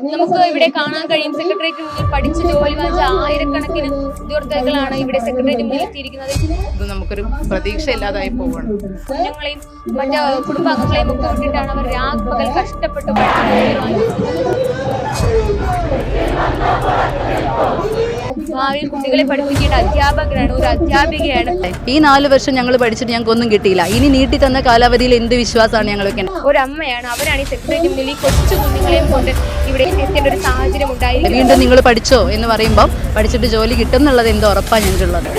നമുക്ക് ഇവിടെ കാണാൻ കഴിയും സെക്രട്ടേറിയറ്റ് മുന്നിൽ പഠിച്ച് ജോലി വാങ്ങിച്ച ആയിരക്കണക്കിന് ഉദ്യോഗാർത്ഥികളാണ് ഇവിടെ സെക്രട്ടേറിയറ്റ് മുന്നിൽ എത്തിയിരിക്കുന്നത്. ഇത് നമുക്കൊരു പ്രതീക്ഷയില്ലാതായി പോവുകയാണ്. കുഞ്ഞുങ്ങളെയും മറ്റ് കുടുംബാംഗങ്ങളെയും ഒക്കെ വിട്ടിട്ടാണ് അവർ രാപ്പകൽ കഷ്ടപ്പെട്ട് ഭാവിയിൽ കുട്ടികളെ പഠിപ്പിക്കേണ്ട അധ്യാപകരാണ്, ഒരു അധ്യാപികയാണ്. ഈ 4 വർഷം ഞങ്ങൾ പഠിച്ചിട്ട് ഞങ്ങൾക്ക് ഒന്നും കിട്ടിയില്ല. ഇനി നീട്ടി തന്ന കാലാവധിയിൽ എന്ത് വിശ്വാസമാണ് ഞങ്ങളൊക്കെ? ഒരമ്മയാണ്, അവരാണ് ഈ സെക്രട്ടേറിയറ്റ് മുന്നിൽ ഈ കൊച്ചു കുഞ്ഞുങ്ങളെയും കൊണ്ട് ഇവിടെ എത്തേണ്ട ഒരു സാഹചര്യം ഉണ്ടായി. വീണ്ടും നിങ്ങൾ പഠിച്ചോ എന്ന് പറയുമ്പോൾ പഠിച്ചിട്ട് ജോലി കിട്ടും എന്നുള്ളത് എന്തോ ഉറപ്പാണ് ഞങ്ങൾക്കുള്ളത്.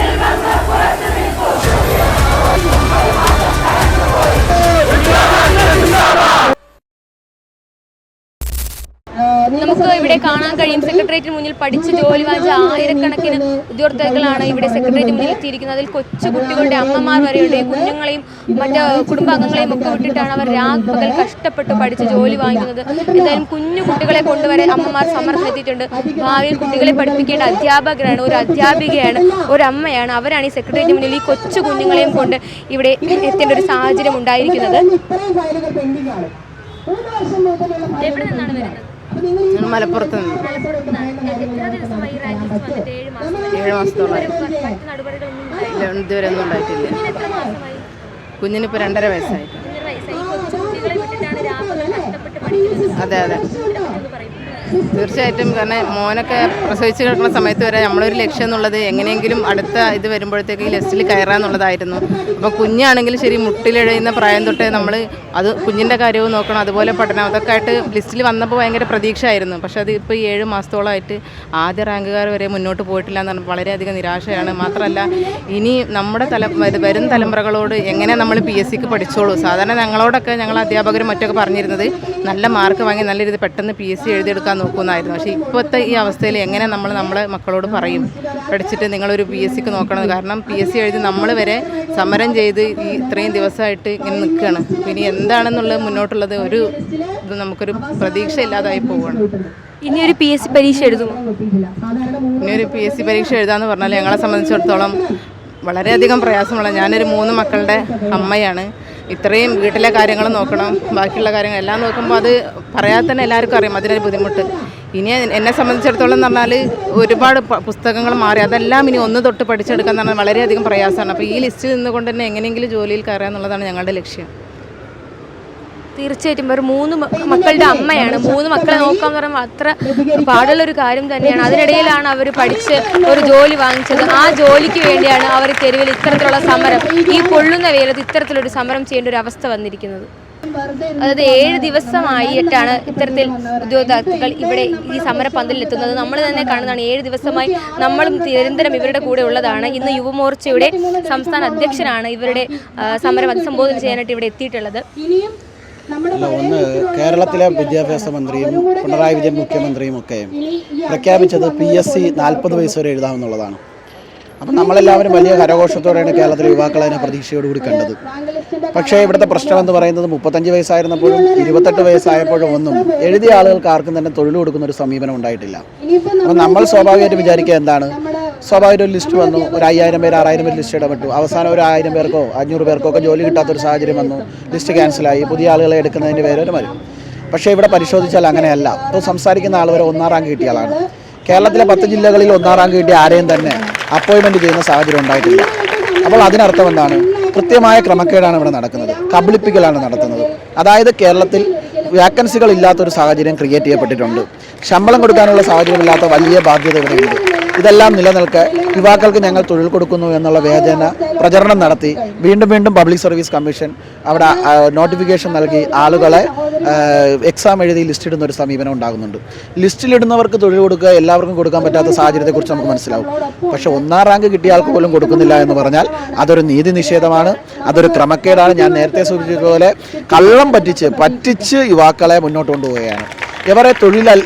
നമുക്ക് ഇവിടെ കാണാൻ കഴിയും സെക്രട്ടേറിയറ്റ് മുന്നിൽ പഠിച്ച് ജോലി വാങ്ങിച്ച ആയിരക്കണക്കിന് ഉദ്യോഗാർത്ഥികളാണ് ഇവിടെ സെക്രട്ടേറിയറ്റ് മുന്നിൽ എത്തിയിരിക്കുന്നത്. അതിൽ കൊച്ചു കുട്ടികളുടെ അമ്മമാർ വരെയുണ്ട്. ഈ കുഞ്ഞുങ്ങളെയും മറ്റ് കുടുംബാംഗങ്ങളെയും ഒക്കെ വിട്ടിട്ടാണ് അവർ രാപ്പകൽ കഷ്ടപ്പെട്ട് പഠിച്ച് ജോലി വാങ്ങിക്കുന്നത്. എന്തായാലും കുഞ്ഞു കുട്ടികളെ കൊണ്ടുവരെ അമ്മമാർ സമരത്തിലെത്തിയിട്ടുണ്ട്. ഭാവിയിൽ കുട്ടികളെ പഠിപ്പിക്കേണ്ട അധ്യാപകരാണ്, ഒരു അധ്യാപികയാണ്, ഒരമ്മയാണ്, അവരാണ് ഈ സെക്രട്ടേറിയറ്റ് മുന്നിൽ ഈ കൊച്ചു കുഞ്ഞുങ്ങളെയും കൊണ്ട് ഇവിടെ എത്തേണ്ട ഒരു സാഹചര്യം ഉണ്ടായിരിക്കുന്നത്. എവിടെ നിന്നാണ് വരുന്നത്? മലപ്പുറത്ത് നിന്ന് 7 മാസത്തോളം ഇതുവരെ ഒന്നും ഉണ്ടായിട്ടില്ല. കുഞ്ഞിനിപ്പോൾ 2.5 വയസ്സായി. അതെ അതെ തീർച്ചയായിട്ടും. കാരണം മോനൊക്കെ പ്രസവിച്ച് കിടക്കുന്ന സമയത്ത് വരെ നമ്മളൊരു ലക്ഷ്യം എന്നുള്ളത് എങ്ങനെയെങ്കിലും അടുത്ത ഇത് വരുമ്പോഴത്തേക്ക് ഈ ലിസ്റ്റിൽ കയറാന്നുള്ളതായിരുന്നു. അപ്പോൾ കുഞ്ഞാണെങ്കിലും ശരി, മുട്ടിലെഴുതുന്ന പ്രായം തൊട്ട് നമ്മൾ അത് കുഞ്ഞിൻ്റെ കാര്യവും നോക്കണം, അതുപോലെ പഠനം, അതൊക്കെ ആയിട്ട് ലിസ്റ്റിൽ വന്നപ്പോൾ ഭയങ്കര പ്രതീക്ഷയായിരുന്നു. പക്ഷേ അത് ഇപ്പോൾ 7 മാസത്തോളമായിട്ട് ആദ്യ റാങ്കുകാർ വരെ മുന്നോട്ട് പോയിട്ടില്ല എന്ന് പറഞ്ഞാൽ വളരെയധികം നിരാശയാണ്. മാത്രമല്ല ഇനി നമ്മുടെ വരും തലമുറകളോട് എങ്ങനെ നമ്മൾ PSCക്ക് പഠിച്ചോളൂ. സാധാരണ ഞങ്ങളോടൊക്കെ ഞങ്ങൾ അധ്യാപകരും മറ്റൊക്കെ പറഞ്ഞിരുന്നത് നല്ല മാർക്ക് വാങ്ങി നല്ല രീതിയിൽ പെട്ടെന്ന് PSC എഴുതിയെടുക്കാൻ നോക്കുമെന്നായിരുന്നു. പക്ഷേ ഇപ്പോഴത്തെ ഈ അവസ്ഥയിൽ എങ്ങനെ നമ്മൾ നമ്മുടെ മക്കളോട് പറയും പഠിച്ചിട്ട് നിങ്ങളൊരു PSCക്ക് നോക്കണം? കാരണം PSC എഴുതി നമ്മൾ വരെ സമരം ചെയ്ത് ഈ ഇത്രയും ദിവസമായിട്ട് ഇങ്ങനെ നിൽക്കുകയാണ്. ഇനി എന്താണെന്നുള്ളത് മുന്നോട്ടുള്ളത് ഒരു ഇത് നമുക്കൊരു പ്രതീക്ഷ ഇല്ലാതായി പോവുകയാണ്. ഇനിയൊരു PSC പരീക്ഷ എഴുതുമോ? ഇനിയൊരു PSC പരീക്ഷ എഴുതാമെന്ന് പറഞ്ഞാൽ ഞങ്ങളെ സംബന്ധിച്ചിടത്തോളം വളരെയധികം പ്രയാസമുള്ള, ഞാനൊരു 3 മക്കളുടെ അമ്മയാണ്. ഇത്രയും വീട്ടിലെ കാര്യങ്ങൾ നോക്കണം, ബാക്കിയുള്ള കാര്യങ്ങൾ എല്ലാം നോക്കുമ്പോൾ അത് പറയാതെ തന്നെ എല്ലാവർക്കും അറിയാം അതിനൊരു ബുദ്ധിമുട്ട്. ഇനി എന്നെ സംബന്ധിച്ചിടത്തോളം എന്ന് പറഞ്ഞാൽ ഒരുപാട് പുസ്തകങ്ങൾ മാറി അതെല്ലാം ഇനി ഒന്ന് തൊട്ട് പഠിച്ചെടുക്കാൻ എന്ന് പറഞ്ഞാൽ വളരെയധികം പ്രയാസമാണ്. അപ്പോൾ ഈ ലിസ്റ്റിൽ നിന്നുകൊണ്ട് തന്നെ എങ്ങനെയെങ്കിലും ജോലിയിൽ കയറുക എന്നുള്ളതാണ് ഞങ്ങളുടെ ലക്ഷ്യം. തീർച്ചയായിട്ടും ഒരു 3 മക്കളുടെ അമ്മയാണ്. 3 മക്കളെ നോക്കാന്ന് പറയുമ്പോൾ അത്ര പാടുള്ളൊരു കാര്യം തന്നെയാണ്. അതിനിടയിലാണ് അവർ പഠിച്ച് ഒരു ജോലി വാങ്ങിച്ചത്. ആ ജോലിക്ക് വേണ്ടിയാണ് അവർ തെരുവിൽ ഇത്തരത്തിലുള്ള സമരം, ഈ പൊള്ളുന്ന വെയിലത്ത് ഇത്തരത്തിലൊരു സമരം ചെയ്യേണ്ട ഒരു അവസ്ഥ വന്നിരിക്കുന്നത്. അതായത് 7 ദിവസമായിട്ടാണ് ഇത്തരത്തിൽ ഉദ്യോഗാർത്ഥികൾ ഇവിടെ ഈ സമരപന്തലിൽ എത്തുന്നത്. നമ്മൾ തന്നെ കാണുന്നതാണ്. 7 ദിവസമായി നമ്മളും നിരന്തരം ഇവരുടെ കൂടെ ഉള്ളതാണ്. ഇന്ന് യുവമോർച്ചയുടെ സംസ്ഥാന അധ്യക്ഷനാണ് ഇവരുടെ സമരം അഭിസംബോധന ചെയ്യാനായിട്ട് ഇവിടെ എത്തിയിട്ടുള്ളത്. ഒന്ന്, കേരളത്തിലെ വിദ്യാഭ്യാസ മന്ത്രിയും പിണറായി വിജയൻ മുഖ്യമന്ത്രിയും ഒക്കെ പ്രഖ്യാപിച്ചത് PSC 40 വയസ്സ് വരെ എഴുതാമെന്നുള്ളതാണ്. അപ്പം നമ്മളെല്ലാവരും വലിയ കരഘോഷത്തോടെയാണ് കേരളത്തിലെ യുവാക്കൾ അതിനെ പ്രതീക്ഷയോടുകൂടി കണ്ടത്. പക്ഷേ ഇവിടുത്തെ പ്രശ്നം എന്ന് പറയുന്നത് 35 വയസ്സായിരുന്നപ്പോഴും 28 വയസ്സായപ്പോഴും ഒന്നും എഴുതിയ ആളുകൾക്ക് ആർക്കും തന്നെ തൊഴിൽ കൊടുക്കുന്ന ഒരു സമീപനം ഉണ്ടായിട്ടില്ല. അപ്പം നമ്മൾ സ്വാഭാവികമായിട്ട് വിചാരിക്കുക എന്താണ്, സ്വാഭാവിക ഒരു ലിസ്റ്റ് വന്നു, ഒരു 5000 പേര് 6000 പേര് ലിസ്റ്റ് ഇടപെട്ടു, അവസാനം ഒരു 1000 പേർക്കോ 500 പേർക്കോ ഒക്കെ ജോലി കിട്ടാത്തൊരു സാഹചര്യം വന്നു, ലിസ്റ്റ് ക്യാൻസലായി, പുതിയ ആളുകളെ എടുക്കുന്നതിൻ്റെ പേര് ഒരു വരും. പക്ഷേ ഇവിടെ പരിശോധിച്ചാൽ അങ്ങനെയല്ല. ഇപ്പോൾ സംസാരിക്കുന്ന ആൾ വരെ 1ാം റാങ്ക് കിട്ടിയ ആളാണ്. കേരളത്തിലെ 10 ജില്ലകളിൽ 1ാം റാങ്ക് കിട്ടിയ ആരെയും തന്നെ അപ്പോയിൻമെൻറ്റ് ചെയ്യുന്ന സാഹചര്യം ഉണ്ടായിട്ടില്ല. അപ്പോൾ അതിനർത്ഥം എന്താണ്? കൃത്യമായ ക്രമക്കേടാണ് ഇവിടെ നടക്കുന്നത്, കബളിപ്പിക്കലാണ് നടത്തുന്നത്. അതായത് കേരളത്തിൽ വാക്കൻസികൾ ഇല്ലാത്തൊരു സാഹചര്യം ക്രിയേറ്റ് ചെയ്യപ്പെട്ടിട്ടുണ്ട്. ശമ്പളം കൊടുക്കാനുള്ള സാഹചര്യമില്ലാത്ത വലിയ ബാധ്യത ഇവിടെയുണ്ട്. ഇതെല്ലാം നിലനിൽക്കെ യുവാക്കൾക്ക് ഞങ്ങൾ തൊഴിൽ കൊടുക്കുന്നു എന്നുള്ള വേദന പ്രചരണം നടത്തി വീണ്ടും പബ്ലിക് സർവീസ് കമ്മീഷൻ അവിടെ നോട്ടിഫിക്കേഷൻ നൽകി ആളുകളെ എക്സാം എഴുതി ലിസ്റ്റിടുന്ന ഒരു സമീപനം ഉണ്ടാകുന്നുണ്ട്. ലിസ്റ്റിലിടുന്നവർക്ക് തൊഴിൽ കൊടുക്കുക എല്ലാവർക്കും കൊടുക്കാൻ പറ്റാത്ത സാഹചര്യത്തെക്കുറിച്ച് നമുക്ക് മനസ്സിലാവും. പക്ഷേ 1ാം റാങ്ക് കിട്ടിയ ആൾക്ക് പോലും കൊടുക്കുന്നില്ല എന്ന് പറഞ്ഞാൽ അതൊരു നീതി നിഷേധമാണ്, അതൊരു ക്രമക്കേടാണ്. ഞാൻ നേരത്തെ സൂചിപ്പിച്ചതുപോലെ കള്ളം പറ്റിച്ച് യുവാക്കളെ മുന്നോട്ട് കൊണ്ടുപോവുകയാണ്. ഇവരെ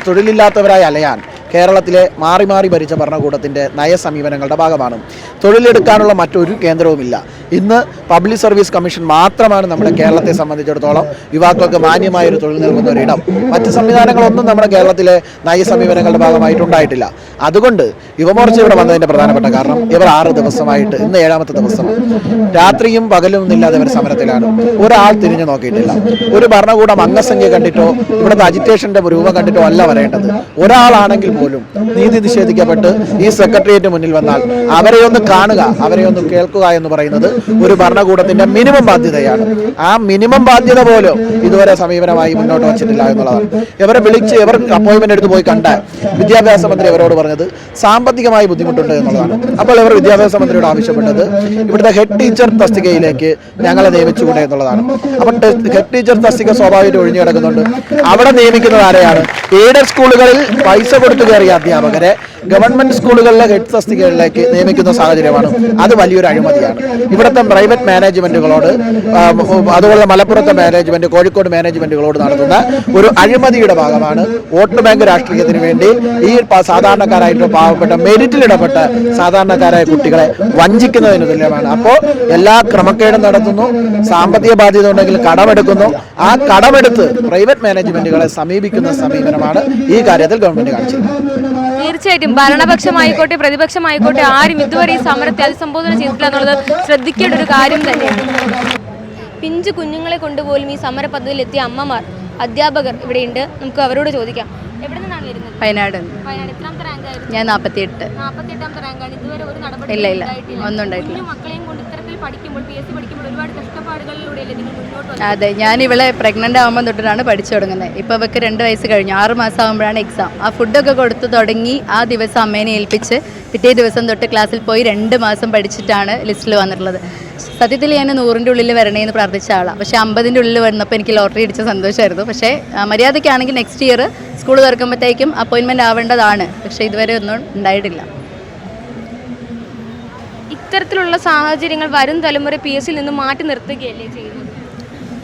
തൊഴിലില്ലാത്തവരായി അലയാൻ കേരളത്തിലെ മാറി ഭരിച്ച ഭരണകൂടത്തിൻ്റെ നയസമീപനങ്ങളുടെ ഭാഗമാണ്. തൊഴിലെടുക്കാനുള്ള മറ്റൊരു കേന്ദ്രവുമില്ല. ഇന്ന് പബ്ലിക് സർവീസ് കമ്മീഷൻ മാത്രമാണ് നമ്മുടെ കേരളത്തെ സംബന്ധിച്ചിടത്തോളം യുവാക്കൾക്ക് മാന്യമായൊരു തൊഴിൽ നൽകുന്ന ഒരിടം. മറ്റ് സംവിധാനങ്ങളൊന്നും നമ്മുടെ കേരളത്തിലെ നയസമീപനങ്ങളുടെ ഭാഗമായിട്ടുണ്ടായിട്ടില്ല. അതുകൊണ്ട് യുവമോർച്ച ഇവിടെ വന്നതിൻ്റെ പ്രധാനപ്പെട്ട കാരണം ഇവർ 6 ദിവസമായിട്ട് ഇന്ന് 7ാമത്തെ ദിവസമാണ്. രാത്രിയും പകലും ഇല്ലാതെ ഇവർ സമരത്തിലാണ്. ഒരാൾ തിരിഞ്ഞു നോക്കിയിട്ടില്ല. ഒരു ഭരണകൂടം അംഗസംഖ്യ കണ്ടിട്ടോ ഇവിടുത്തെ അജിറ്റേഷന്റെ രൂപം കണ്ടിട്ടോ അല്ല വരേണ്ടത്. ഒരാളാണെങ്കിൽ പോലും നീതി നിഷേധിക്കപ്പെട്ട് ഈ സെക്രട്ടേറിയറ്റ് മുന്നിൽ വന്നാൽ അവരെ ഒന്ന് കാണുക, അവരെ ഒന്ന് കേൾക്കുക എന്ന് പറയുന്നത് ഒരു ഭരണകൂടത്തിന്റെ മിനിമം ബാധ്യതയാണ്. ആ മിനിമം ബാധ്യത പോലും ഇതുവരെ സമീപനമായി മുന്നോട്ട് വച്ചിട്ടില്ല എന്നുള്ളതാണ്. ഇവരെ വിളിച്ച് ഇവർ അപ്പോയിന്റ്മെന്റ് എടുത്ത് പോയി കണ്ട വിദ്യാഭ്യാസ മന്ത്രി അവരോട് പറഞ്ഞത് സാമ്പത്തികമായി ബുദ്ധിമുട്ടുണ്ട് എന്നുള്ളതാണ്. അപ്പോൾ ഇവർ വിദ്യാഭ്യാസ മന്ത്രിയോട് ആവശ്യപ്പെട്ടത് ഇവിടുത്തെ ഹെഡ് ടീച്ചർ തസ്തികയിലേക്ക് ഞങ്ങളെ നിയമിച്ചുകൂടെ എന്നുള്ളതാണ്. അപ്പോൾ ഹെഡ് ടീച്ചർ തസ്തിക സ്വാഭാവികമായിട്ട് ഒഴിഞ്ഞു കിടക്കുന്നുണ്ട്. അവിടെ നിയമിക്കുന്നത് ആരെയാണ്? എയ്ഡഡ് സ്കൂളുകളിൽ പൈസ കൊടുത്തു കയറിയ അധ്യാപകരെ ഗവൺമെന്റ് സ്കൂളുകളിലെ ഹെഡ് തസ്തികകളിലേക്ക് നിയമിക്കുന്ന സാഹചര്യമാണ്. അത് വലിയൊരു അഴിമതിയാണ്. ഇവിടുത്തെ പ്രൈവറ്റ് മാനേജ്മെന്റുകളോട്, അതുപോലെ മലപ്പുറത്തെ മാനേജ്മെന്റ്, കോഴിക്കോട് മാനേജ്മെന്റുകളോട് നടത്തുന്ന ഒരു അഴിമതിയുടെ ഭാഗമാണ് വോട്ട് ബാങ്ക് രാഷ്ട്രീയത്തിന് വേണ്ടി ഈ സാധാരണക്കാരായിട്ട് പാവപ്പെട്ട മെരിറ്റിലിടപെട്ട സാധാരണക്കാരായ കുട്ടികളെ വഞ്ചിക്കുന്നതിന് തുല്യമാണ്. അപ്പോൾ എല്ലാ ക്രമക്കേടും നടത്തുന്നു, സാമ്പത്തിക ബാധ്യത ഉണ്ടെങ്കിൽ കടമെടുക്കുന്നു. ആ കടമെടുത്ത് പ്രൈവറ്റ് മാനേജ്മെന്റുകളെ സമീപിക്കുന്ന സമീപനമാണ് ഈ കാര്യത്തിൽ ഗവൺമെന്റ് കാണിച്ചിരിക്കുന്നത്. തീർച്ചയായിട്ടും ഭരണപക്ഷമായിക്കോട്ടെ പ്രതിപക്ഷമായിക്കോട്ടെ ആരും ഇതുവരെ ഈ സമരത്തെ അഭിസംബോധന ചെയ്തിട്ടില്ല എന്നുള്ളത് ശ്രദ്ധിക്കേണ്ട ഒരു കാര്യം തന്നെയാണ്. പിഞ്ചു കുഞ്ഞുങ്ങളെ കൊണ്ടുപോലും ഈ സമര പദ്ധതിയിൽ എത്തിയ അമ്മമാർ, അധ്യാപകർ ഇവിടെയുണ്ട്. നമുക്ക് അവരോട് ചോദിക്കാം. എവിടെ നിന്നാണ് വരുന്നത്? വയനാട്. എത്രാമത്തെ റാങ്ക് ആയിരുന്നു? ഞാൻ 48. 48ാമത്തെ റാങ്കാണ്. ഇതുവരെ ഒരു നടപടി ഇല്ല ഒന്നും ഉണ്ടായിട്ടില്ല. മക്കളെയും കൊണ്ട് ഇത്തരത്തിൽ പഠിക്കുമ്പോൾ PSC പഠിക്കുമ്പോൾ ഒരുപാട് കഷ്ടപ്പാടുകളിലൂടെയല്ലേ നിങ്ങൾ മുന്നോട്ട് വന്നത്? അതെ, ഞാൻ ഇവളെ പ്രഗ്നൻ്റ് ആകുമ്പോൾ തൊട്ടിട്ടാണ് പഠിച്ചു തുടങ്ങുന്നത്. ഇപ്പോൾ അവൾക്ക് 2 വയസ്സ് കഴിഞ്ഞു. 6 മാസം ആകുമ്പോഴാണ് എക്സാം. ആ ഫുഡൊക്കെ കൊടുത്തു തുടങ്ങി ആ ദിവസം അമ്മേനെ ഏൽപ്പിച്ച് പിറ്റേ ദിവസം തൊട്ട് ക്ലാസ്സിൽ പോയി 2 മാസം പഠിച്ചിട്ടാണ് ലിസ്റ്റിൽ വന്നിട്ടുള്ളത്. സത്യത്തിൽ ഞാൻ 100ൻ്റെ ഉള്ളിൽ വരണേന്ന് പ്രാർത്ഥിച്ച ആളാണ്. പക്ഷേ 50ൻ്റെ ഉള്ളിൽ വന്നപ്പോൾ എനിക്ക് ലോട്ടറി അടിച്ച സന്തോഷമായിരുന്നു. പക്ഷേ മര്യാദയ്ക്കാണെങ്കിൽ നെക്സ്റ്റ് ഇയർ സ്കൂൾ തുറക്കുമ്പോഴത്തേക്കും അപ്പോയിൻമെൻറ്റ് ആവേണ്ടതാണ്. പക്ഷേ ഇതുവരെ ഒന്നും ഉണ്ടായിട്ടില്ല. ഇത്തരത്തിലുള്ള സാഹചര്യങ്ങൾ വരും തലമുറ PSCയിൽ നിന്ന് മാറ്റി നിർത്തുകയല്ലേ ചെയ്യുന്നത്?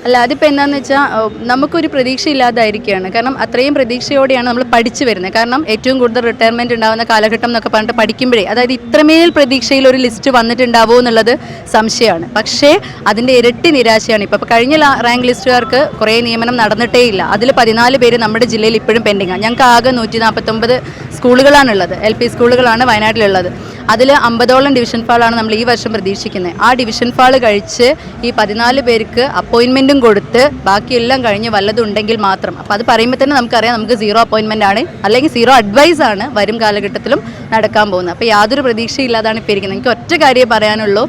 അല്ല, അതിപ്പോൾ എന്താണെന്ന് വെച്ചാൽ നമുക്കൊരു പ്രതീക്ഷയില്ലാതായിരിക്കുകയാണ്. കാരണം അത്രയും പ്രതീക്ഷയോടെയാണ് നമ്മൾ പഠിച്ചു വരുന്നത്. കാരണം ഏറ്റവും കൂടുതൽ റിട്ടയർമെൻറ്റ് ഉണ്ടാകുന്ന കാലഘട്ടം എന്നൊക്കെ പറഞ്ഞിട്ട് പഠിക്കുമ്പോഴേ, അതായത് ഇത്രമേൽ പ്രതീക്ഷയിൽ ഒരു ലിസ്റ്റ് വന്നിട്ടുണ്ടാവുമോ എന്നുള്ളത് സംശയമാണ്. പക്ഷേ അതിൻ്റെ ഇരട്ടി നിരാശയാണ്. ഇപ്പോൾ കഴിഞ്ഞ റാങ്ക് ലിസ്റ്റുകാർക്ക് കുറേ നിയമനം നടന്നിട്ടേ ഇല്ല. അതിൽ 14 പേര് നമ്മുടെ ജില്ലയിൽ ഇപ്പോഴും പെൻഡിങ്ങാണ്. ഞങ്ങൾക്ക് ആകെ 149 സ്കൂളുകളാണുള്ളത്. LP സ്കൂളുകളാണ് വയനാട്ടിലുള്ളത്. അതിൽ 50ഓളം ഡിവിഷൻ ഫാളാണ് നമ്മൾ ഈ വർഷം പ്രതീക്ഷിക്കുന്നത്. ആ ഡിവിഷൻ ഫാൾ കഴിച്ച് ഈ 14 പേർക്ക് അപ്പോയിൻമെൻറ്റും കൊടുത്ത് ബാക്കിയെല്ലാം കഴിഞ്ഞ് വല്ലതും ഉണ്ടെങ്കിൽ മാത്രം. അപ്പോൾ അത് പറയുമ്പോൾ തന്നെ നമുക്കറിയാം നമുക്ക് 0 അപ്പോയിൻമെൻ്റ് ആണ്, അല്ലെങ്കിൽ 0 അഡ്വൈസ് ആണ് വരും കാലഘട്ടത്തിലും നടക്കാൻ പോകുന്നത്. അപ്പോൾ യാതൊരു പ്രതീക്ഷയില്ലാതാണ് ഇപ്പോൾ ഇരിക്കുന്നത്. എനിക്ക് ഒറ്റ കാര്യമേ പറയാനുള്ളൂ,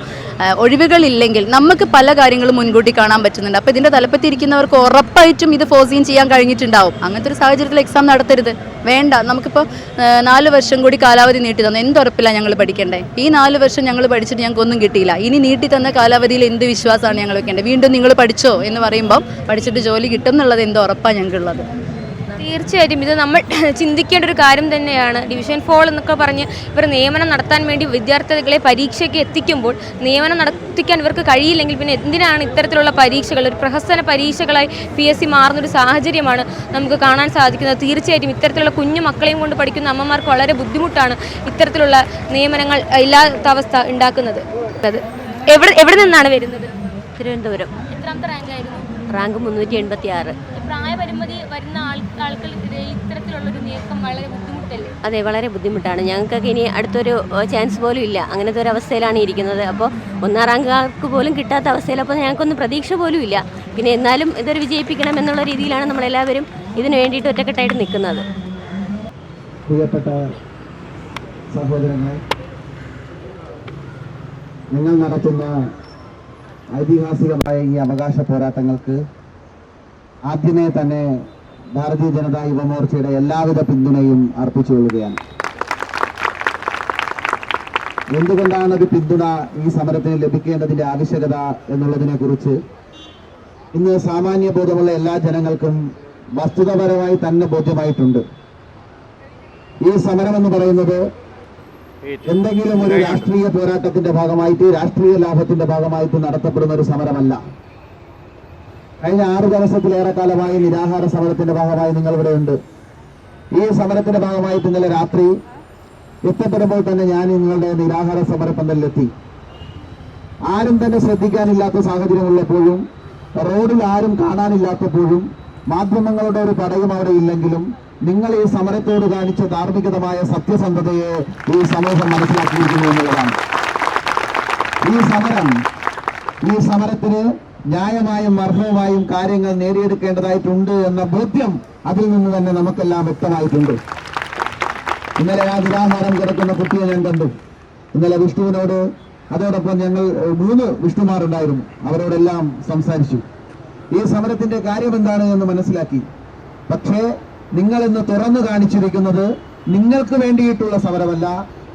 ഒഴിവുകളില്ലെങ്കിൽ നമുക്ക് പല കാര്യങ്ങളും മുൻകൂട്ടി കാണാൻ പറ്റുന്നുണ്ട്. അപ്പോൾ ഇതിൻ്റെ തലപ്പത്തിരിക്കുന്നവർക്ക് ഉറപ്പായിട്ടും ഇത് ഫോഴ്സിങ് ചെയ്യാൻ കഴിഞ്ഞിട്ടുണ്ടാവും. അങ്ങനത്തെ ഒരു സാഹചര്യത്തിൽ എക്സാം നടത്തരുത്, വേണ്ട. നമുക്കിപ്പോൾ 4 വർഷം കൂടി കാലാവധി നീട്ടി തന്നു. എന്തുറപ്പില്ല ഞങ്ങൾ പഠിക്കണ്ടേ? ഈ 4 വർഷം ഞങ്ങൾ പഠിച്ചിട്ട് ഞങ്ങൾക്ക് ഒന്നും കിട്ടിയില്ല. ഇനി നീട്ടി തന്ന കാലാവധിയിൽ എന്ത് വിശ്വാസമാണ് ഞങ്ങൾ വെക്കേണ്ടത്? വീണ്ടും നിങ്ങൾ പഠിച്ചോ എന്ന് പറയുമ്പോൾ പഠിച്ചിട്ട് ജോലി കിട്ടും എന്നുള്ളത് എന്ത് ഉറപ്പാണ് ഞങ്ങൾക്കുള്ളത്? തീർച്ചയായിട്ടും ഇത് നമ്മൾ ചിന്തിക്കേണ്ട ഒരു കാര്യം തന്നെയാണ്. ഡിവിഷൻ ഫോൾ എന്നൊക്കെ പറഞ്ഞ് ഇവർ നിയമനം നടത്താൻ വേണ്ടി വിദ്യാർത്ഥികളെ പരീക്ഷയ്ക്ക് എത്തിക്കുമ്പോൾ നിയമനം നടത്തിക്കാൻ ഇവർക്ക് കഴിയില്ലെങ്കിൽ പിന്നെ എന്തിനാണ് ഇത്തരത്തിലുള്ള പരീക്ഷകൾ ഒരു പ്രഹസന പരീക്ഷകളായി PSC മാറുന്നൊരു സാഹചര്യമാണ് നമുക്ക് കാണാൻ സാധിക്കുന്നത്. തീർച്ചയായിട്ടും ഇത്തരത്തിലുള്ള കുഞ്ഞു മക്കളെയും കൊണ്ട് പഠിക്കുന്ന അമ്മമാർക്ക് വളരെ ബുദ്ധിമുട്ടാണ് ഇത്തരത്തിലുള്ള നിയമനങ്ങൾ ഇല്ലാത്ത അവസ്ഥ ഉണ്ടാക്കുന്നത്. എവിടെ നിന്നാണ് വരുന്നത്? തിരുവനന്തപുരം. എത്രാമത്തെ റാങ്ക് ആയിരുന്നു? റാങ്ക് 386. പ്രായപരിമിതി വരുന്ന ആൾക്കാർ ഇത്തരത്തിലുള്ളൊരു നീക്കം വളരെ ബുദ്ധിമുട്ടല്ലേ? അതെ, വളരെ ബുദ്ധിമുട്ടാണ്. ഞങ്ങൾക്കൊക്കെ ഇനി അടുത്തൊരു ചാൻസ് പോലും ഇല്ല. അങ്ങനത്തെ ഒരു അവസ്ഥയിലാണ് ഇരിക്കുന്നത്. അപ്പോൾ 1ാം റാങ്കുകാർക്ക് പോലും കിട്ടാത്ത അവസ്ഥയിൽ അപ്പോൾ ഞങ്ങൾക്കൊന്നും പ്രതീക്ഷ പോലും ഇല്ല. പിന്നെ എന്നാലും ഇതൊരു വിജയിപ്പിക്കണം എന്നുള്ള രീതിയിലാണ് നമ്മളെല്ലാവരും ഇതിനു വേണ്ടിയിട്ട് ഒറ്റക്കെട്ടായിട്ട് നിൽക്കുന്നത്. പ്രിയപ്പെട്ട സഹോദരങ്ങൾ, നിങ്ങൾ നടത്തുന്ന ഐതിഹാസികമായ ഈ അവകാശ പോരാട്ടങ്ങൾക്ക് ആദ്യമേ തന്നെ ഭാരതീയ ജനതാ യുവമോർച്ചയുടെ എല്ലാവിധ പിന്തുണയും അർപ്പിച്ചുകൊള്ളുകയാണ്. എന്തുകൊണ്ടാണ് ഒരു പിന്തുണ ഈ സമരത്തിന് ലഭിക്കേണ്ടതിന്റെ ആവശ്യകത എന്നുള്ളതിനെ കുറിച്ച് ഇന്ന് സാമാന്യ ബോധമുള്ള എല്ലാ ജനങ്ങൾക്കും വസ്തുതാപരമായി തന്നെ ബോധ്യമായിട്ടുണ്ട്. ഈ സമരം എന്ന് പറയുന്നത് എന്തെങ്കിലും ഒരു രാഷ്ട്രീയ പോരാട്ടത്തിന്റെ ഭാഗമായിട്ട്, രാഷ്ട്രീയ ലാഭത്തിന്റെ ഭാഗമായിട്ട് നടത്തപ്പെടുന്ന ഒരു സമരമല്ല. കഴിഞ്ഞ 6 ദിവസത്തിലേറെ കാലമായി നിരാഹാര സമരത്തിന്റെ ഭാഗമായി നിങ്ങൾ ഇവിടെ ഉണ്ട്. ഈ സമരത്തിന്റെ ഭാഗമായിട്ട് ഇന്നലെ രാത്രി എത്തപ്പെടുമ്പോൾ തന്നെ ഞാൻ നിങ്ങളുടെ നിരാഹാര സമരപ്പന്തലിലെത്തി. ആരും തന്നെ ശ്രദ്ധിക്കാനില്ലാത്ത സാഹചര്യമുള്ളപ്പോഴും റോഡിൽ ആരും കാണാനില്ലാത്തപ്പോഴും മാധ്യമങ്ങളുടെ ഒരു പടയും അവിടെ ഇല്ലെങ്കിലും നിങ്ങൾ ഈ സമരത്തോട് കാണിച്ച ധാർമ്മികതമായ സത്യസന്ധതയെ ഈ സമൂഹം മനസ്സിലാക്കിയിരിക്കുന്നു എന്നുള്ളതാണ്. ഈ സമരത്തിന് ന്യായമായും അർഹവുമായും കാര്യങ്ങൾ നേടിയെടുക്കേണ്ടതായിട്ടുണ്ട് എന്ന ബോധ്യം അതിൽ നിന്ന് തന്നെ നമുക്കെല്ലാം വ്യക്തമായിട്ടുണ്ട്. ഇന്നലെ ആ നിരാഹാരം കിടക്കുന്ന കുട്ടിയെ ഞാൻ കണ്ടു. ഇന്നലെ വിഷ്ണുവിനോട്, അതോടൊപ്പം ഞങ്ങൾ 3 വിഷ്ണുമാരുണ്ടായിരുന്നു, അവരോടെല്ലാം സംസാരിച്ചു. ഈ സമരത്തിന്റെ കാര്യം എന്താണ് എന്ന് മനസ്സിലാക്കി. പക്ഷേ നിങ്ങൾ ഇന്ന് തുറന്നു കാണിച്ചിരിക്കുന്നത് നിങ്ങൾക്ക് വേണ്ടിയിട്ടുള്ള സമരമല്ല,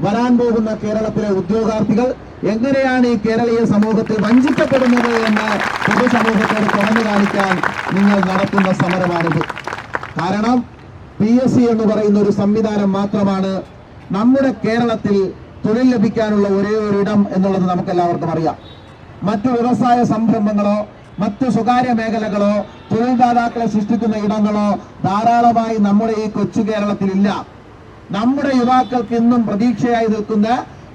വരാൻ പോകുന്ന കേരളത്തിലെ ഉദ്യോഗാർത്ഥികൾ എങ്ങനെയാണ് ഈ കേരളീയ സമൂഹത്തിൽ വഞ്ചിക്കപ്പെടുന്നത് എന്ന് പൊതുസമൂഹത്തോട് തുറന്നു കാണിക്കാൻ നിങ്ങൾ നടത്തുന്ന സമരമാണിത്. കാരണം PSC എന്ന് പറയുന്ന ഒരു സംവിധാനം മാത്രമാണ് നമ്മുടെ കേരളത്തിൽ തൊഴിൽ ലഭിക്കാനുള്ള ഒരേ ഒരു ഇടം എന്നുള്ളത് നമുക്കെല്ലാവർക്കും അറിയാം. മറ്റു വ്യവസായ സംരംഭങ്ങളോ മറ്റു സ്വകാര്യ മേഖലകളോ തൊഴിൽദാതാക്കളെ സൃഷ്ടിക്കുന്ന ഇടങ്ങളോ ധാരാളമായി നമ്മുടെ ഈ കൊച്ചു കേരളത്തിലില്ല. നമ്മുടെ യുവാക്കൾക്ക് ഇന്നും പ്രതീക്ഷയായി നിൽക്കുന്ന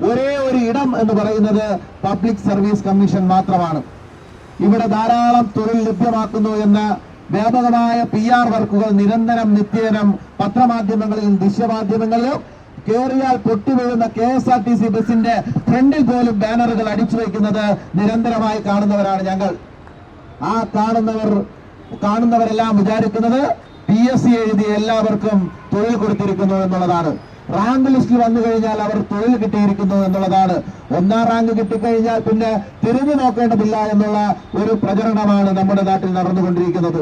ഒരേ ഒരു ഇടം എന്ന് പറയുന്നത് പബ്ലിക് സർവീസ് കമ്മീഷൻ മാത്രമാണ്. ഇവിടെ ധാരാളം തൊഴിൽ ലഭ്യമാക്കുന്നു എന്ന വ്യാപകമായ PR വർക്കുകൾ നിരന്തരം നിത്യേനം പത്രമാധ്യമങ്ങളിലും ദൃശ്യമാധ്യമങ്ങളിലും കേറിയാൽ പൊട്ടിവീഴുന്ന KSRTC ബസിന്റെ ഫ്രണ്ടിൽ പോലും ബാനറുകൾ അടിച്ചു വയ്ക്കുന്നത് നിരന്തരമായി കാണുന്നവരാണ് ഞങ്ങൾ. ആ കാണുന്നവരെല്ലാം വിചാരിക്കുന്നത് PSC എഴുതിയ എല്ലാവർക്കും തൊഴിൽ കൊടുത്തിരിക്കുന്നു എന്നുള്ളതാണ്. റാങ്ക് ലിസ്റ്റിൽ വന്നു കഴിഞ്ഞാൽ അവർ തൊഴിൽ കിട്ടിയിരിക്കുന്നു എന്നുള്ളതാണ്. 1ാം റാങ്ക് കിട്ടിക്കഴിഞ്ഞാൽ പിന്നെ തിരിഞ്ഞു നോക്കേണ്ടതില്ല എന്നുള്ള ഒരു പ്രചരണമാണ് നമ്മുടെ നാട്ടിൽ നടന്നുകൊണ്ടിരിക്കുന്നത്.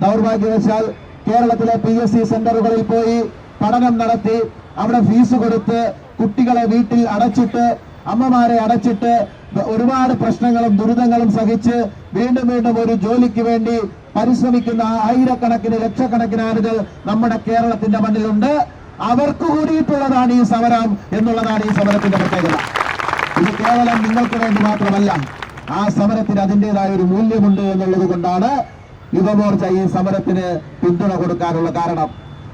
ദൗർഭാഗ്യവശാൽ കേരളത്തിലെ PSC സെന്ററുകളിൽ പോയി പഠനം നടത്തി അവിടെ ഫീസ് കൊടുത്ത് കുട്ടികളെ വീട്ടിൽ അടച്ചിട്ട് അമ്മമാരെ അടച്ചിട്ട് ഒരുപാട് പ്രശ്നങ്ങളും ദുരിതങ്ങളും സഹിച്ച് വീണ്ടും വീണ്ടും ഒരു ജോലിക്ക് വേണ്ടി പരിശ്രമിക്കുന്ന ആയിരക്കണക്കിന് ലക്ഷക്കണക്കിന് ആളുകൾ നമ്മുടെ കേരളത്തിന്റെ മണ്ണിലുണ്ട്. അവർക്ക് കൂടിയിട്ടുള്ളതാണ് ഈ സമരം എന്നുള്ളതാണ് ഈ സമരത്തിന്റെ പ്രത്യേകത. ഇത് കേവലം നിങ്ങൾക്ക് വേണ്ടി മാത്രമല്ല, ആ സമരത്തിന് അതിൻ്റെതായ ഒരു മൂല്യമുണ്ട് എന്നുള്ളത് കൊണ്ടാണ് യുവമോർച്ച ഈ സമരത്തിന് പിന്തുണ കൊടുക്കാനുള്ള കാരണം.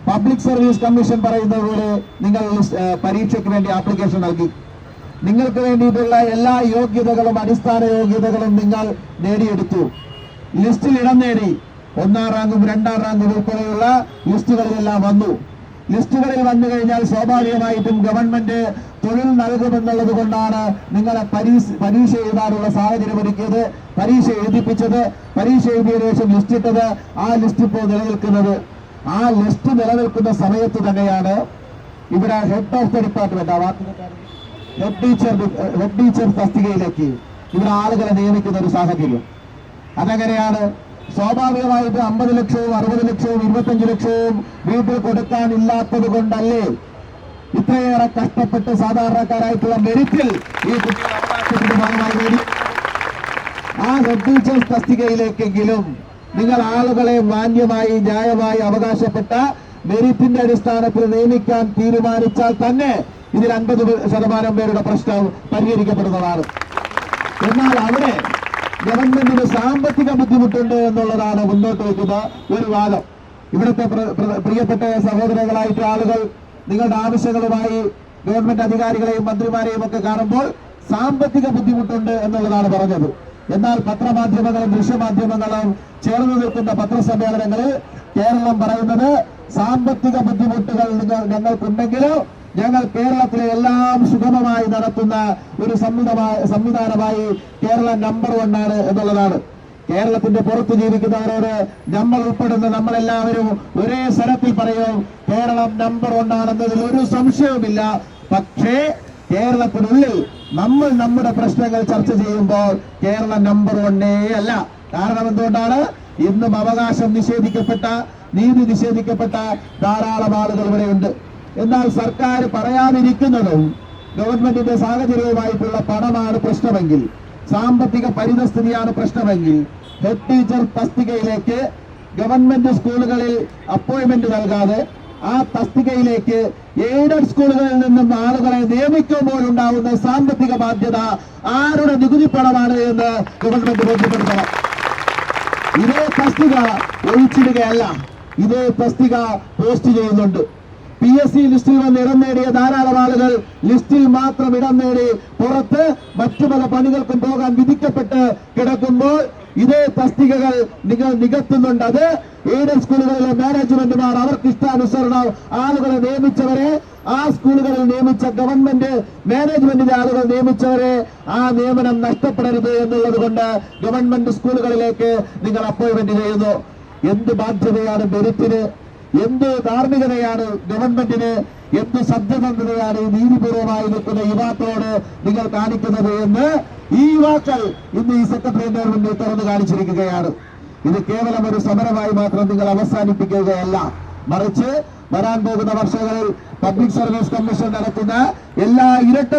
പബ്ലിക് സർവീസ് കമ്മീഷൻ പറയുന്നത് പോലെ നിങ്ങൾ പരീക്ഷയ്ക്ക് വേണ്ടി ആപ്ലിക്കേഷൻ നൽകി, നിങ്ങൾക്ക് വേണ്ടിയിട്ടുള്ള എല്ലാ യോഗ്യതകളും അടിസ്ഥാന യോഗ്യതകളും നിങ്ങൾ നേടിയെടുത്തു, ലിസ്റ്റിൽ ഇടം നേടി. 1ാം റാങ്കും 2ാം റാങ്കും ഉൾപ്പെടെയുള്ള ലിസ്റ്റുകളിലെല്ലാം വന്നു. ലിസ്റ്റുകളിൽ വന്നു കഴിഞ്ഞാൽ സ്വാഭാവികമായിട്ടും ഗവൺമെന്റ് തൊഴിൽ നൽകുമെന്നുള്ളത് കൊണ്ടാണ് നിങ്ങളെ പരീക്ഷ എഴുതാനുള്ള സാഹചര്യം ഒരുക്കിയത്, പരീക്ഷ എഴുതിപ്പിച്ചത്, പരീക്ഷ എഴുതിയ ശേഷം ലിസ്റ്റ് ഇട്ടത്. ആ ലിസ്റ്റ് ഇപ്പോൾ നിലനിൽക്കുന്നത്. ആ ലിസ്റ്റ് നിലനിൽക്കുന്ന സമയത്ത് തന്നെയാണ് ഇവിടെ head of the department head teacher തസ്തികയിലേക്ക് ഇവിടെ ആളുകളെ നിയമിക്കുന്ന ഒരു സാഹചര്യം. അതെങ്ങനെയാണ്? സ്വാഭാവികമായിട്ട് 50 ലക്ഷവും 60 ലക്ഷവും 25 ലക്ഷവും വീട്ടിൽ കൊടുക്കാനില്ലാത്തത് കൊണ്ടല്ലേ ഇത്രയേറെ കഷ്ടപ്പെട്ട് സാധാരണക്കാരായിട്ടുള്ള മെറിറ്റിൽ ഈ കുട്ടികൾ അവകാശത്തിന്റെ ഭാഗമായി നേടി. ആ ഹെഡ് ടീച്ചേഴ്സ് തസ്തികയിലേക്കെങ്കിലും നിങ്ങൾ ആളുകളെ മാന്യമായി ന്യായമായി അവകാശപ്പെട്ട മെറിറ്റിന്റെ അടിസ്ഥാനത്തിൽ നിയമിക്കാൻ തീരുമാനിച്ചാൽ തന്നെ ഇതിൽ 50% പേരുടെ പ്രശ്നം പരിഹരിക്കപ്പെടുന്നതാണ്. എന്നാൽ അവിടെ ഗവൺമെന്റിന് സാമ്പത്തിക ബുദ്ധിമുട്ടുണ്ട് എന്നുള്ളതാണ് മുന്നോട്ട് വയ്ക്കുന്ന ഒരു വാദം. ഇവിടുത്തെ പ്രിയപ്പെട്ട സഹോദരങ്ങളായിട്ട് ആളുകൾ നിങ്ങളുടെ ആവശ്യങ്ങളുമായി ഗവൺമെന്റ് അധികാരികളെയും മന്ത്രിമാരെയും ഒക്കെ കാണുമ്പോൾ സാമ്പത്തിക ബുദ്ധിമുട്ടുണ്ട് എന്നുള്ളതാണ് പറഞ്ഞത്. എന്നാൽ പത്രമാധ്യമങ്ങളും ദൃശ്യമാധ്യമങ്ങളും ചേർന്ന് നിൽക്കുന്ന പത്രസമ്മേളനങ്ങളിൽ കേരളം പറയുന്നത് സാമ്പത്തിക ബുദ്ധിമുട്ടുകൾ ഞങ്ങൾക്കുണ്ടെങ്കിലും ഞങ്ങൾ കേരളത്തിലെ എല്ലാം സുഗമമായി നടത്തുന്ന ഒരു സംവിധാനമായി കേരളം നമ്പർ 1 ആണ് എന്നുള്ളതാണ്. കേരളത്തിന്റെ പുറത്ത് ജീവിക്കുന്നവരോട് നമ്മൾ ഉൾപ്പെടുന്ന നമ്മളെല്ലാവരും ഒരേ സ്വരത്തിൽ പറയും കേരളം നമ്പർ 1 ആണെന്നതിൽ ഒരു സംശയവുമില്ല. പക്ഷേ കേരളത്തിനുള്ളിൽ നമ്മൾ നമ്മുടെ പ്രശ്നങ്ങൾ ചർച്ച ചെയ്യുമ്പോൾ കേരളം നമ്പർ 1 അല്ല. കാരണം എന്തുകൊണ്ടാണ്? ഇന്നും അവകാശം നിഷേധിക്കപ്പെട്ട, നീതി നിഷേധിക്കപ്പെട്ട ധാരാളം ആളുകൾ ഇവിടെയുണ്ട്. എന്നാൽ സർക്കാർ പറയാതിരിക്കുന്നതും ഗവൺമെന്റിന്റെ സാഹചര്യവുമായിട്ടുള്ള പണമാണ് പ്രശ്നമെങ്കിൽ, സാമ്പത്തിക പരിതസ്ഥിതിയാണ് പ്രശ്നമെങ്കിൽ, ഹെഡ് ടീച്ചർ തസ്തികയിലേക്ക് ഗവൺമെന്റ് സ്കൂളുകളിൽ അപ്പോയിന്റ്മെന്റ് നൽകാതെ ആ തസ്തികയിലേക്ക് എയ്ഡഡ് സ്കൂളുകളിൽ നിന്നും ആളുകളെ നിയമിക്കുമ്പോൾ ഉണ്ടാവുന്ന സാമ്പത്തിക ബാധ്യത ആരുടെ നികുതി പണമാണ് എന്ന് ഗവൺമെന്റ് ബോധ്യപ്പെടുത്തണം. ഇതേ തസ്തിക ഒഴിച്ചിടുകയല്ല, ഇതേ തസ്തിക പോസ്റ്റ് ചെയ്യുന്നുണ്ട്. PSC ലിസ്റ്റിൽ വന്ന് ഇടം നേടിയ ധാരാളം ആളുകൾ ലിസ്റ്റിൽ മാത്രം ഇടം നേടി പുറത്ത് മറ്റു പല പണികൾക്കും പോകാൻ വിധിക്കപ്പെട്ട് കിടക്കുമ്പോൾ ഇതേ തസ്തികകൾ നിങ്ങൾ നികത്തുന്നുണ്ട്. അത് എയ്ഡഡ് സ്കൂളുകളിലെ മാനേജ്മെന്റുമാർ അവർക്ക് ഇഷ്ടാനുസരണം ആളുകളെ നിയമിച്ചവരെ, ആ സ്കൂളുകളിൽ നിയമിച്ച ഗവൺമെന്റ് മാനേജ്മെന്റിന്റെ ആളുകൾ നിയമിച്ചവരെ ആ നിയമനം നഷ്ടപ്പെടരുത് എന്നുള്ളത് കൊണ്ട് ഗവൺമെന്റ് സ്കൂളുകളിലേക്ക് നിങ്ങൾ അപ്പോയിന്റ്മെന്റ് ചെയ്യുന്നു. എന്ത് ബാധ്യതയാണ് മെറിറ്റിന്, എന്ത് ധാർമ്മികതയാണ് ഗവൺമെന്റിന്, എന്ത് സത്യസന്ധതയാണ് ഈ നീതിപൂർവമായി നിൽക്കുന്ന യുവാക്കളോട് നിങ്ങൾ കാണിക്കുന്നത് എന്ന് ഈ യുവാക്കൾ ഇന്ന് ഈ സെക്രട്ടേറിയറ്റിന് മുന്നിൽ തുറന്നു കാണിച്ചിരിക്കുകയാണ്. ഇത് കേവലം ഒരു സമരമായി മാത്രം നിങ്ങൾ അവസാനിപ്പിക്കുകയല്ല, മറിച്ച് വരാൻ പോകുന്ന വർഷങ്ങളിൽ പബ്ലിക് സർവീസ് കമ്മീഷൻ നടത്തുന്ന എല്ലാ ഇരട്ട